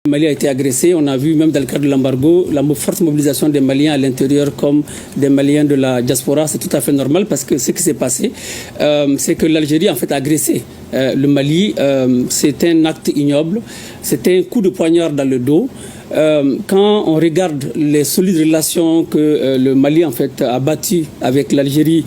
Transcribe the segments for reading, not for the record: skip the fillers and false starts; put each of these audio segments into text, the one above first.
Le Mali a été agressé. On a vu même dans le cadre de l'embargo la forte mobilisation des Maliens à l'intérieur comme des Maliens de la diaspora. C'est tout à fait normal parce que ce qui s'est passé, c'est que l'Algérie en fait a agressé le Mali. C'est un acte ignoble. C'était un coup de poignard dans le dos. Quand on regarde les solides relations que le Mali en fait a bâties avec l'Algérie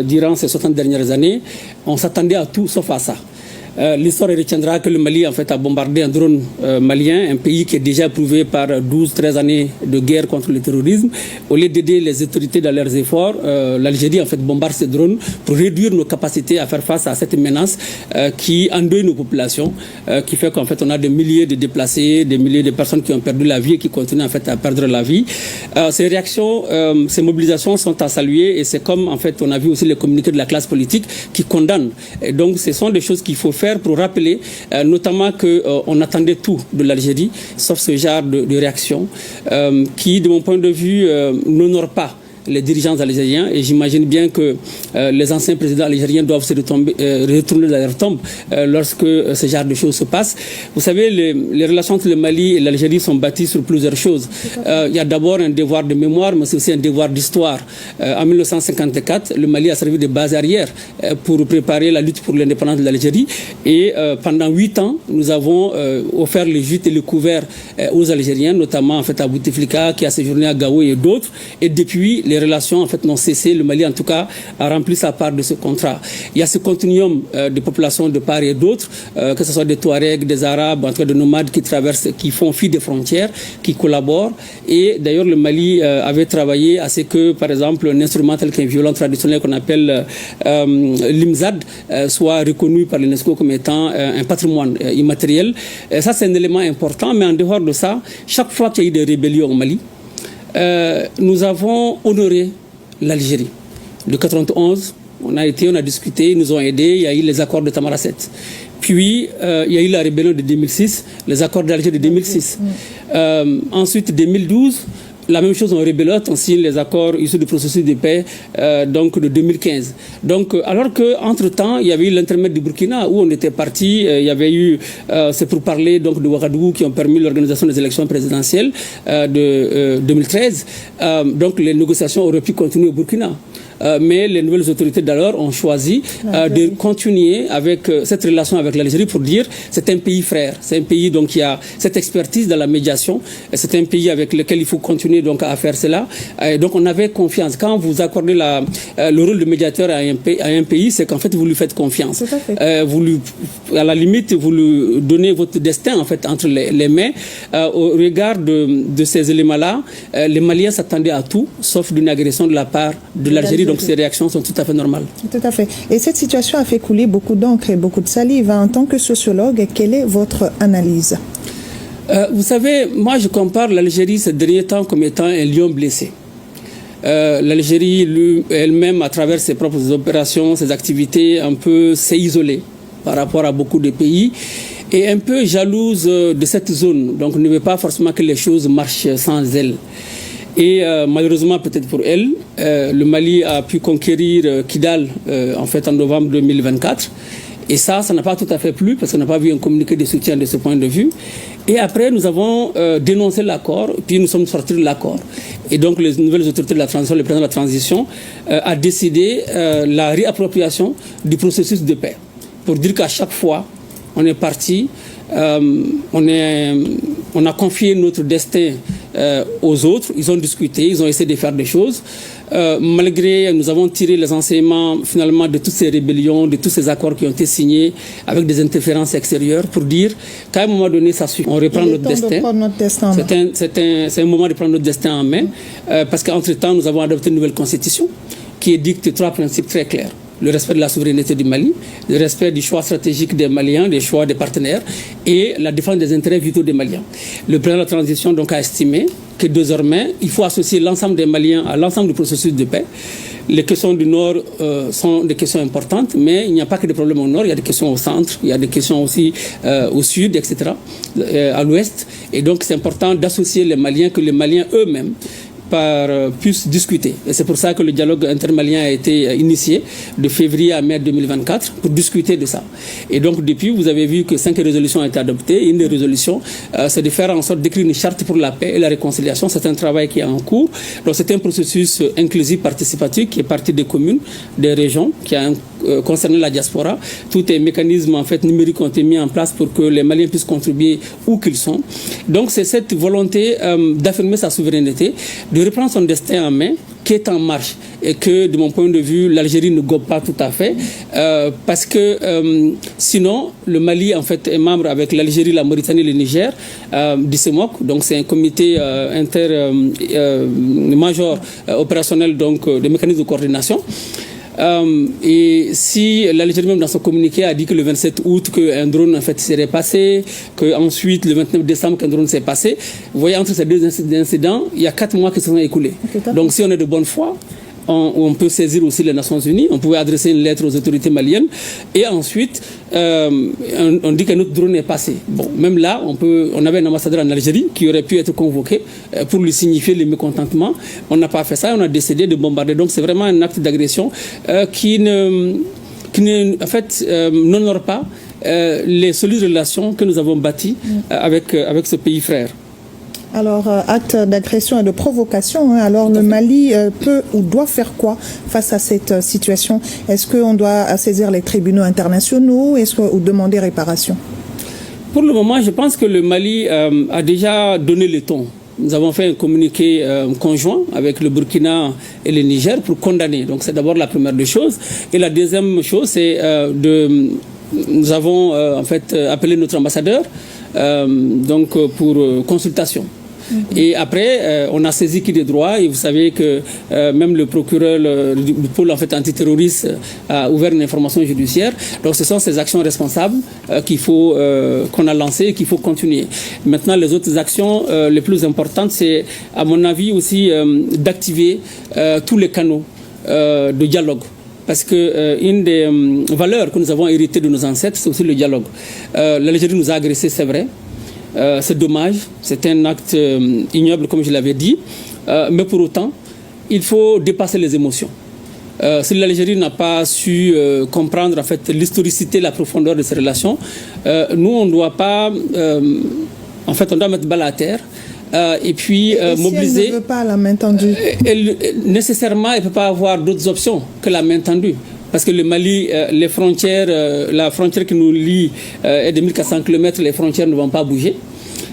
durant ces 60 dernières années, on s'attendait à tout sauf à ça. L'histoire retiendra que le Mali en fait a bombardé un drone malien, un pays qui est déjà éprouvé par 12-13 années de guerre contre le terrorisme. Au lieu d'aider les autorités dans leurs efforts, l'Algérie en fait bombarde ces drones pour réduire nos capacités à faire face à cette menace qui endeuille nos populations, qui fait qu'en fait on a des milliers de déplacés, des milliers de personnes qui ont perdu la vie et qui continuent en fait à perdre la vie. Ces réactions, ces mobilisations sont à saluer et c'est comme en fait on a vu aussi les communiqués de la classe politique qui condamnent. Et donc ce sont des choses qu'il faut faire pour rappeler notamment qu'on attendait tout de l'Algérie, sauf ce genre de réaction qui, de mon point de vue, n'honore pas les dirigeants algériens et j'imagine bien que les anciens présidents algériens doivent se retourner dans leur tombe lorsque ce genre de choses se passent. Vous savez, les relations entre le Mali et l'Algérie sont bâties sur plusieurs choses. Il y a d'abord un devoir de mémoire, mais c'est aussi un devoir d'histoire. En 1954, le Mali a servi de base arrière pour préparer la lutte pour l'indépendance de l'Algérie et pendant 8 ans, nous avons offert les gîtes et les couverts aux Algériens, notamment en fait à Bouteflika qui a séjourné à Gao et d'autres. Et depuis, les relations en fait n'ont cessé. Le Mali en tout cas a rempli sa part de ce contrat. Il y a ce continuum de populations de part et d'autre, que ce soit des Touaregs, des Arabes, en tout cas de nomades qui traversent, qui font fi des frontières, qui collaborent. Et d'ailleurs le Mali avait travaillé à ce que par exemple un instrument tel qu'un violon traditionnel qu'on appelle l'imzad soit reconnu par l'UNESCO comme étant un patrimoine immatériel. Ça c'est un élément important, mais en dehors de ça, chaque fois qu'il y a eu des rébellions au Mali, nous avons honoré l'Algérie. De 91, on a discuté, ils nous ont aidés, il y a eu les accords de Tamaracet. Puis, il y a eu la rébellion de 2006, les accords d'Alger de 2006. Ensuite, 2012, la même chose, on rébellote, on signe les accords issus du processus de paix donc de 2015. Donc, alors qu'entre-temps, il y avait eu l'intermède du Burkina où on était parti, il y avait eu, c'est pour parler donc de Ouagadougou qui ont permis l'organisation des élections présidentielles de 2013. Donc, les négociations auraient pu continuer au Burkina. Mais les nouvelles autorités d'alors ont choisi de continuer avec cette relation avec l'Algérie pour dire c'est un pays frère, c'est un pays donc qui a cette expertise dans la médiation, c'est un pays avec lequel il faut continuer donc à faire cela. Donc on avait confiance. Quand vous accordez le rôle de médiateur à un pays, c'est qu'en fait vous lui faites confiance. À la limite vous lui donnez votre destin en fait entre les mains. Au regard de ces éléments-là, les Maliens s'attendaient à tout, sauf d'une agression de la part de l'Algérie. Donc ces réactions sont tout à fait normales. Tout à fait. Et cette situation a fait couler beaucoup d'encre et beaucoup de salive. En tant que sociologue, quelle est votre analyse? Vous savez, moi je compare l'Algérie ces derniers temps comme étant un lion blessé. L'Algérie elle-même, à travers ses propres opérations, ses activités, un peu s'est isolée par rapport à beaucoup de pays et un peu jalouse de cette zone. Donc ne veut pas forcément que les choses marchent sans elle. Et malheureusement, peut-être pour elle, le Mali a pu conquérir Kidal en fait en novembre 2024. Et ça n'a pas tout à fait plu parce qu'on n'a pas vu un communiqué de soutien de ce point de vue. Et après, nous avons dénoncé l'accord, puis nous sommes sortis de l'accord. Et donc, les nouvelles autorités de la transition, le président de la transition, a décidé la réappropriation du processus de paix. Pour dire qu'à chaque fois, on est parti, on a confié notre destin aux autres, ils ont discuté, ils ont essayé de faire des choses. Malgré, nous avons tiré les enseignements finalement de toutes ces rébellions, de tous ces accords qui ont été signés avec des interférences extérieures pour dire qu'à un moment donné, ça suffit. On reprend notre destin. C'est un moment de prendre notre destin en main parce qu'entre-temps, nous avons adopté une nouvelle constitution qui édicte 3 principes très clairs. Le respect de la souveraineté du Mali, le respect du choix stratégique des Maliens, des choix des partenaires et la défense des intérêts vitaux des Maliens. Le président de la transition donc a estimé que désormais, il faut associer l'ensemble des Maliens à l'ensemble du processus de paix. Les questions du Nord sont des questions importantes, mais il n'y a pas que des problèmes au Nord, il y a des questions au centre, il y a des questions aussi au Sud, etc., à l'Ouest. Et donc c'est important d'associer les Maliens, que les Maliens eux-mêmes puissent discuter. Et c'est pour ça que le dialogue intermalien a été initié de février à mai 2024 pour discuter de ça. Et donc depuis, vous avez vu que 5 résolutions ont été adoptées. Une des résolutions, c'est de faire en sorte d'écrire une charte pour la paix et la réconciliation. C'est un travail qui est en cours. Donc c'est un processus inclusif, participatif, qui est parti des communes, des régions, qui a concerné la diaspora. Tous les mécanismes en fait numériques ont été mis en place pour que les Maliens puissent contribuer où qu'ils sont. Donc c'est cette volonté d'affirmer sa souveraineté, de reprendre son destin en main, qui est en marche et que, de mon point de vue, l'Algérie ne gobe pas tout à fait parce que sinon, le Mali, en fait, est membre avec l'Algérie, la Mauritanie et le Niger du CEMOC. Donc, c'est un comité major opérationnel donc, de mécanismes de coordination. Et si l'Algérie même dans son communiqué a dit que le 27 août qu'un drone en fait serait passé, qu'ensuite le 29 décembre qu'un drone s'est passé, vous voyez entre ces deux incidents, il y a 4 mois qui se sont écoulés. Donc si on est de bonne foi, on peut saisir aussi les Nations Unies, on pouvait adresser une lettre aux autorités maliennes et ensuite on dit qu'un autre drone est passé. Bon, même là, on avait un ambassadeur en Algérie qui aurait pu être convoqué pour lui signifier le mécontentement. On n'a pas fait ça, on a décidé de bombarder. Donc c'est vraiment un acte d'agression qui en fait, n'honore pas les solides relations que nous avons bâties avec ce pays frère. Alors, acte d'agression et de provocation, hein. Alors le Mali peut ou doit faire quoi face à cette situation? Est-ce qu'on doit saisir les tribunaux internationaux ou demander réparation? Pour le moment, je pense que le Mali a déjà donné le ton. Nous avons fait un communiqué conjoint avec le Burkina et le Niger pour condamner. Donc c'est d'abord la première des choses. Et la deuxième chose, c'est nous avons en fait appelé notre ambassadeur donc pour consultation. Et après, on a saisi qui des droits et vous savez que même le procureur du pôle en fait antiterroriste a ouvert une information judiciaire. Donc ce sont ces actions responsables qu'on a lancées et qu'il faut continuer. Maintenant, les autres actions les plus importantes, c'est à mon avis aussi d'activer tous les canaux de dialogue. Parce que une des valeurs que nous avons héritées de nos ancêtres, c'est aussi le dialogue. L'Algérie nous a agressés, c'est vrai. C'est dommage, c'est un acte ignoble comme je l'avais dit, mais pour autant, il faut dépasser les émotions. Si l'Algérie n'a pas su comprendre en fait l'historicité, la profondeur de ces relations, nous on ne doit pas, en fait on doit mettre balle à terre. Et puis mobiliser. Si elle ne veut pas la main tendue. Nécessairement, elle ne peut pas avoir d'autres options que la main tendue. Parce que le Mali, les frontières, la frontière qui nous lie est de 1400 km, les frontières ne vont pas bouger.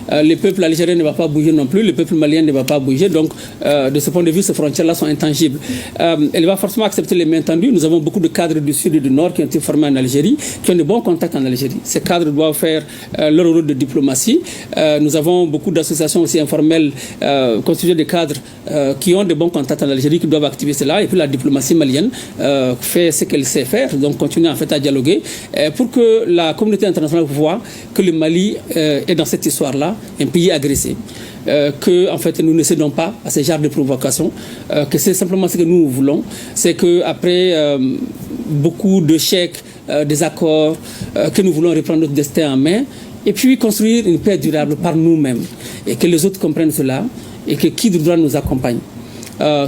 Le peuple algérien ne va pas bouger non plus, le peuple malien ne va pas bouger. Donc, de ce point de vue, ces frontières-là sont intangibles. Elle va forcément accepter les mains tendues. Nous avons beaucoup de cadres du Sud et du Nord qui ont été formés en Algérie, qui ont de bons contacts en Algérie. Ces cadres doivent faire leur rôle de diplomatie. Nous avons beaucoup d'associations aussi informelles constituées de cadres qui ont de bons contacts en Algérie, qui doivent activer cela. Et puis la diplomatie malienne fait ce qu'elle sait faire, donc continue en fait à dialoguer pour que la communauté internationale voit que le Mali est dans cette histoire-là un pays agressé, que en fait nous ne cédons pas à ce genre de provocation, que c'est simplement ce que nous voulons, c'est que après beaucoup d'échecs, des accords, que nous voulons reprendre notre destin en main et puis construire une paix durable par nous-mêmes et que les autres comprennent cela et que qui de droit nous accompagne.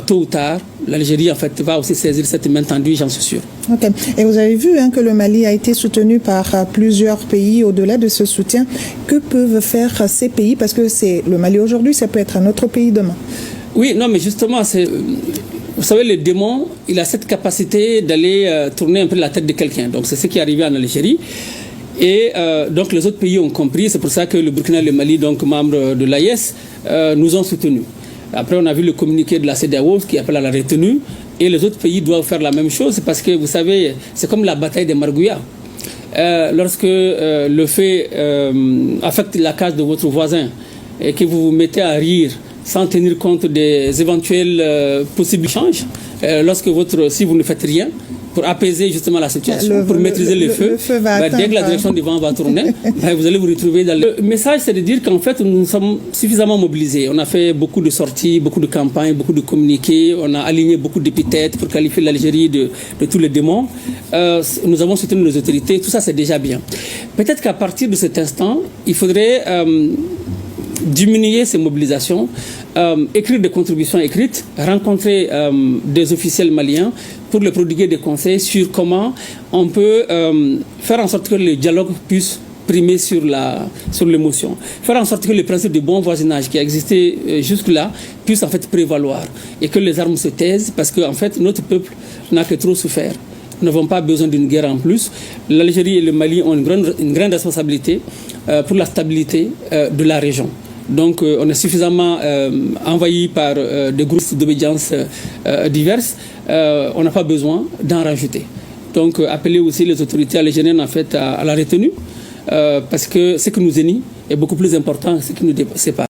Tôt ou tard, l'Algérie en fait va aussi saisir cette main tendue, j'en suis sûr. Ok. Et vous avez vu que le Mali a été soutenu par plusieurs pays. Au-delà de ce soutien, que peuvent faire ces pays? Parce que c'est le Mali aujourd'hui, ça peut être un autre pays demain. Oui, non, mais justement, vous savez, le démon, il a cette capacité d'aller tourner un peu la tête de quelqu'un. Donc c'est ce qui est arrivé en Algérie. Et donc les autres pays ont compris. C'est pour ça que le Burkina et le Mali, donc membres de l'AES, nous ont soutenus. Après, on a vu le communiqué de la CEDEAO qui appelle à la retenue. Et les autres pays doivent faire la même chose parce que, vous savez, c'est comme la bataille des Margouillas. Lorsque le fait affecte la case de votre voisin et que vous vous mettez à rire sans tenir compte des éventuels possibles changes, si vous ne faites rien, pour apaiser justement la situation, pour maîtriser le feu dès que la direction du vent va tourner, vous allez vous retrouver dans le message, c'est de dire qu'en fait, nous sommes suffisamment mobilisés. On a fait beaucoup de sorties, beaucoup de campagnes, beaucoup de communiqués, on a aligné beaucoup d'épithètes pour qualifier l'Algérie de tous les démons. Nous avons soutenu nos autorités, tout ça c'est déjà bien. Peut-être qu'à partir de cet instant, il faudrait diminuer ces mobilisations, écrire des contributions écrites, rencontrer des officiels maliens pour leur prodiguer des conseils sur comment on peut faire en sorte que le dialogue puisse primer sur l'émotion. Faire en sorte que le principe du bon voisinage qui a existé jusque-là puisse en fait prévaloir et que les armes se taisent parce que en fait notre peuple n'a que trop souffert. Nous n'avons pas besoin d'une guerre en plus. L'Algérie et le Mali ont une grande responsabilité pour la stabilité de la région. Donc on est suffisamment envahi par des groupes d'obédience diverses. On n'a pas besoin d'en rajouter. Donc appeler aussi les autorités algériennes en fait à la retenue parce que ce qui nous unit est beaucoup plus important que ce qui nous sépare.